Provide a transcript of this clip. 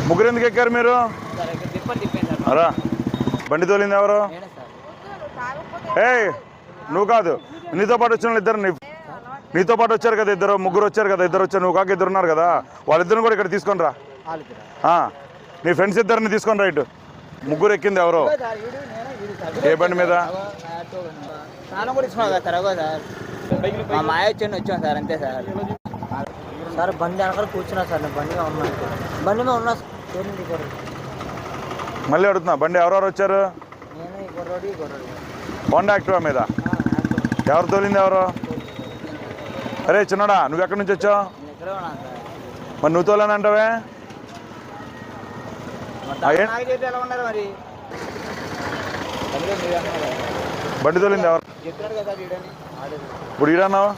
ముగ్గురు ఎందుకు ఎక్కారు మీరు? అరా బండి తోలింది ఎవరు? ఏయ్ నువ్వు కాదు, నీతో పాటు వచ్చిన వాళ్ళు ఇద్దరు. నీతో పాటు వచ్చారు కదా ఇద్దరు, ముగ్గురు వచ్చారు కదా ఇద్దరు వచ్చారు, నువ్వు కాక ఇద్దరు ఉన్నారు కదా, వాళ్ళిద్దరిని కూడా ఇక్కడ తీసుకొని రా. నీ ఫ్రెండ్స్ ఇద్దరిని తీసుకొని రా ఇటు. ముగ్గురు ఎక్కింది ఎవరు? ఏ బండి మీద? వచ్చాను సార్, అంతే సార్. సార్ బండి వెనకాల కూర్చున్నా సార్, నేను బండి మీద ఉన్నా. మళ్ళీ అడుగుతున్నా, బండి ఎవరెవరు వచ్చారు? హోండా యాక్టివా మీద ఎవరు తోలింది ఎవరు? అరే చిన్నడా, నువ్వు ఎక్కడి నుంచి వచ్చావు? మరి నువ్వు తోలని అంటావే? బండి తోలింది ఎవరు? ఇప్పుడు ఈడన్నావు?